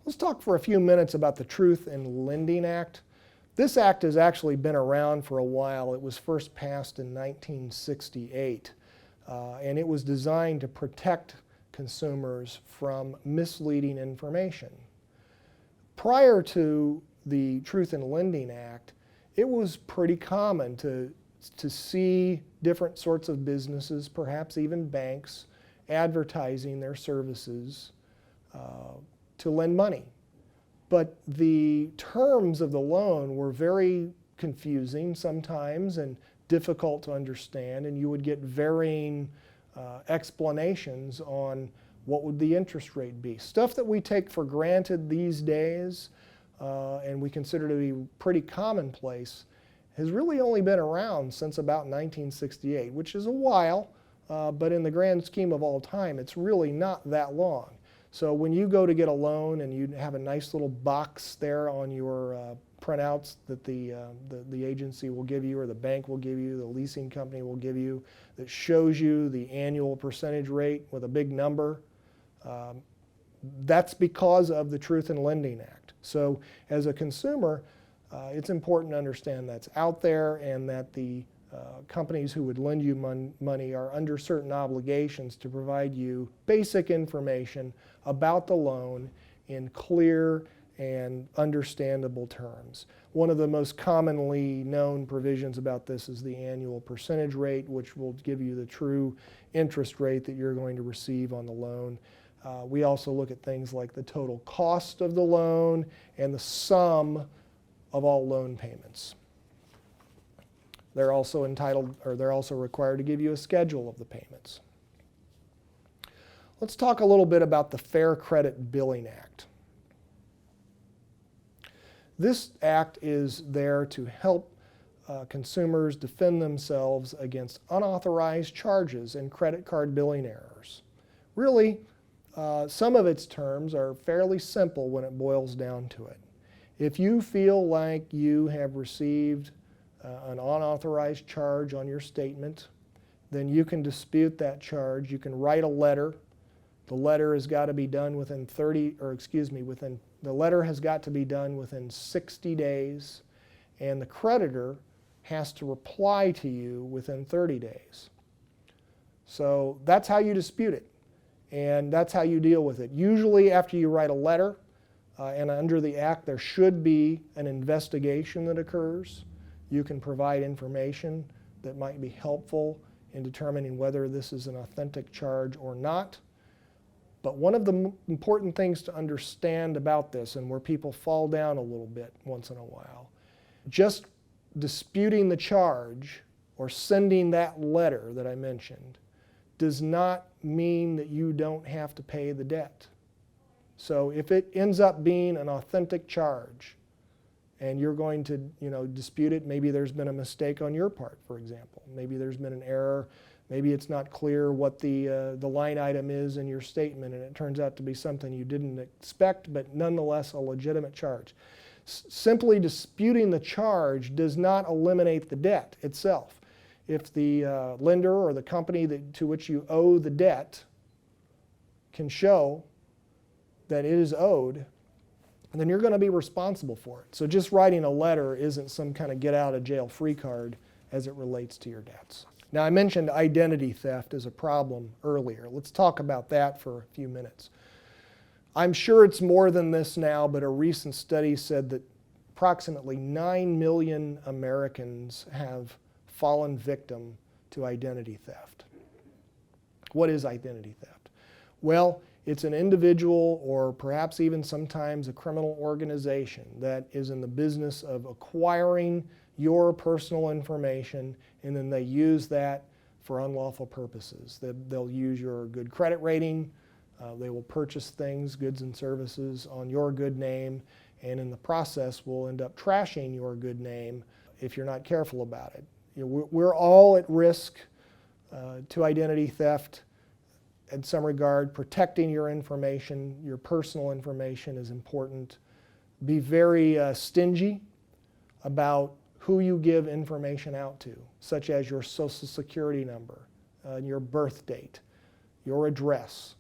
Let's talk for a few minutes about the Truth in Lending Act. This act has actually been around for a while. It was first passed in 1968, and it was designed to protect consumers from misleading information. Prior to the Truth in Lending Act, it was pretty common to see different sorts of businesses, perhaps even banks, advertising their services to lend money. But the terms of the loan were very confusing sometimes and difficult to understand, and you would get varying explanations on what would the interest rate be. Stuff that we take for granted these days and we consider to be pretty commonplace has really only been around since about 1968, which is a while, but in the grand scheme of all time, it's really not that long. So when you go to get a loan and you have a nice little box there on your printouts that the agency will give you, or the bank will give you, the leasing company will give you, that shows you the annual percentage rate with a big number, that's because of the Truth in Lending Act. So as a consumer, it's important to understand that's out there and that the companies who would lend you money are under certain obligations to provide you basic information about the loan in clear and understandable terms. One of the most commonly known provisions about this is the annual percentage rate, which will give you the true interest rate that you're going to receive on the loan. We also look at things like the total cost of the loan and the sum of all loan payments. They're also required to give you a schedule of the payments. Let's talk a little bit about the Fair Credit Billing Act. This act is there to help consumers defend themselves against unauthorized charges and credit card billing errors. Really, some of its terms are fairly simple when it boils down to it. If you feel like you have received an unauthorized charge on your statement, then you can dispute that charge. You can write a letter. The letter has got to be done within the letter has got to be done within 60 days, and the creditor has to reply to you within 30 days. So that's how you dispute it, and that's how you deal with it. Usually after you write a letter, and under the Act there should be an investigation that occurs. You can provide information that might be helpful in determining whether this is an authentic charge or not. But one of the important things to understand about this, and where people fall down a little bit once in a while, just disputing the charge or sending that letter that I mentioned does not mean that you don't have to pay the debt. So if it ends up being an authentic charge and you're going to dispute it, maybe there's been a mistake on your part, for example. Maybe there's been an error. Maybe it's not clear what the line item is in your statement, and it turns out to be something you didn't expect, but nonetheless a legitimate charge. Simply disputing the charge does not eliminate the debt itself. If the lender or the company to which you owe the debt can show that it is owed, then you're going to be responsible for it. So just writing a letter isn't some kind of get-out-of-jail-free card as it relates to your debts. Now, I mentioned identity theft as a problem earlier. Let's talk about that for a few minutes. I'm sure it's more than this now, but a recent study said that approximately 9 million Americans have fallen victim to identity theft. What is identity theft? Well, it's an individual, or perhaps even sometimes a criminal organization, that is in the business of acquiring your personal information, and then they use that for unlawful purposes. They'll use your good credit rating, they will purchase things, goods and services on your good name, and in the process will end up trashing your good name if you're not careful about it. We're all at risk to identity theft. In some regard, protecting your information, your personal information, is important. Be very stingy about who you give information out to, such as your Social Security number, your birth date, your address.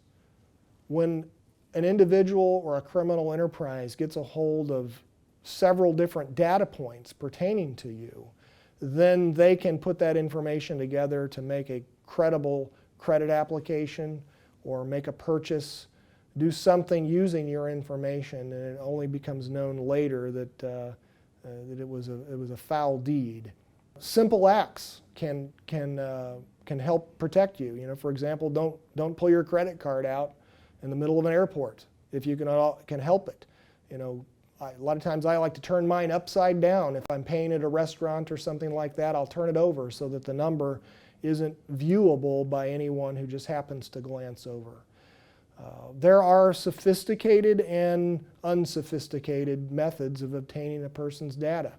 When an individual or a criminal enterprise gets a hold of several different data points pertaining to you, then they can put that information together to make a credible credit application or make a purchase, do something using your information, and it only becomes known later that, that it was a foul deed. Simple acts can help protect you. You know, for example, don't pull your credit card out in the middle of an airport if you can help it. You know, a lot of times I like to turn mine upside down. If I'm paying at a restaurant or something like that, I'll turn it over so that the number isn't viewable by anyone who just happens to glance over. There are sophisticated and unsophisticated methods of obtaining a person's data.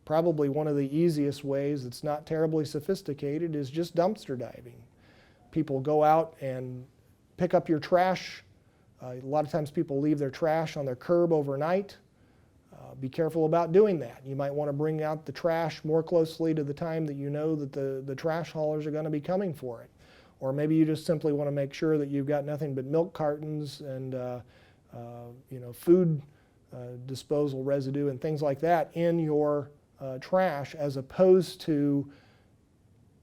Probably one of the easiest ways that's not terribly sophisticated is just dumpster diving. People go out and pick up your trash. A lot of times people leave their trash on their curb overnight. Be careful about doing that. You might want to bring out the trash more closely to the time that you know that the trash haulers are going to be coming for it. Or maybe you just simply want to make sure that you've got nothing but milk cartons and you know, food disposal residue and things like that in your trash, as opposed to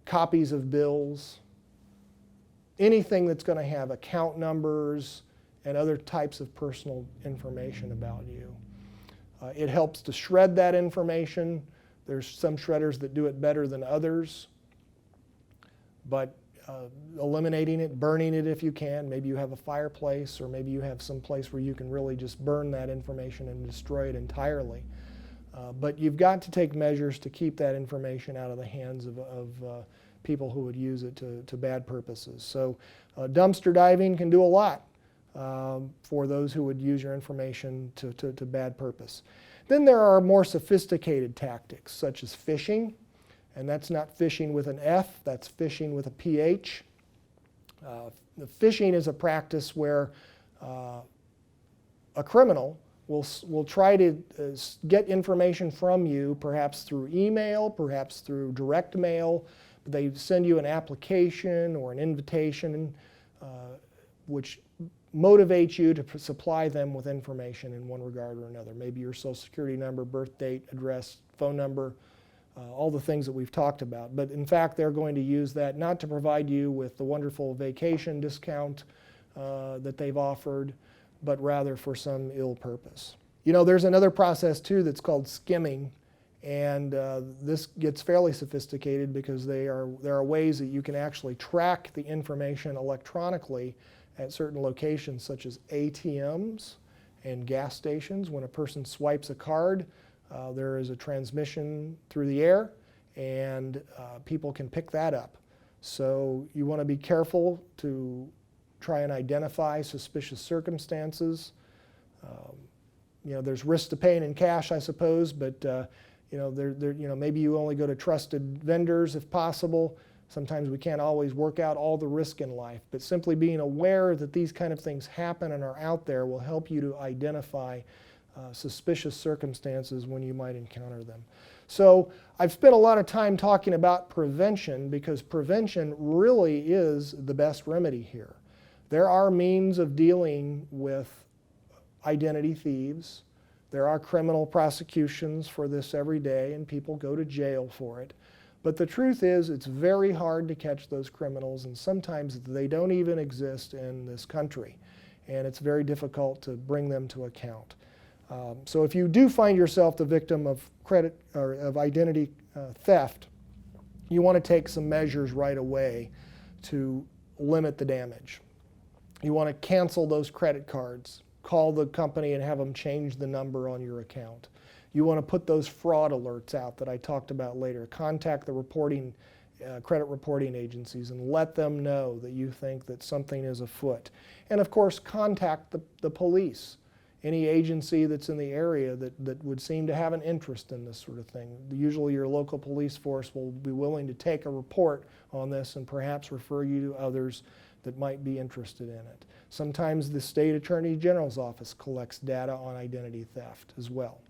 copies of bills, anything that's going to have account numbers and other types of personal information about you. It helps to shred that information. There's some shredders that do it better than others, but eliminating it, burning it if you can. Maybe you have a fireplace, or maybe you have some place where you can really just burn that information and destroy it entirely. But you've got to take measures to keep that information out of the hands of people who would use it to bad purposes. So dumpster diving can do a lot for those who would use your information to bad purpose. Then there are more sophisticated tactics, such as phishing. And that's not phishing with an F, that's phishing with a PH. The phishing is a practice where a criminal will try to get information from you, perhaps through email, perhaps through direct mail. They send you an application or an invitation which motivates you to supply them with information in one regard or another. Maybe your social security number, birth date, address, phone number, all the things that we've talked about. But in fact, they're going to use that not to provide you with the wonderful vacation discount that they've offered, but rather for some ill purpose. You know, there's another process too that's called skimming, and this gets fairly sophisticated because there are ways that you can actually track the information electronically at certain locations, such as ATMs and gas stations. When a person swipes a card, there is a transmission through the air, and people can pick that up. So you want to be careful to try and identify suspicious circumstances. You know, there's risk to paying in cash, I suppose, but you know, maybe you only go to trusted vendors if possible. Sometimes we can't always work out all the risk in life, but simply being aware that these kind of things happen and are out there will help you to identify suspicious circumstances when you might encounter them. So I've spent a lot of time talking about prevention because prevention really is the best remedy here. There are means of dealing with identity thieves. There are criminal prosecutions for this every day, and people go to jail for it. But the truth is, it's very hard to catch those criminals, and sometimes they don't even exist in this country, and it's very difficult to bring them to account. So if you do find yourself the victim of credit or of identity theft, you want to take some measures right away to limit the damage. You want to cancel those credit cards, call the company and have them change the number on your account. You want to put those fraud alerts out that I talked about later. Contact the credit reporting agencies and let them know that you think that something is afoot. And of course, contact the police, any agency that's in the area that would seem to have an interest in this sort of thing. Usually your local police force will be willing to take a report on this and perhaps refer you to others that might be interested in it. Sometimes the State Attorney General's office collects data on identity theft as well.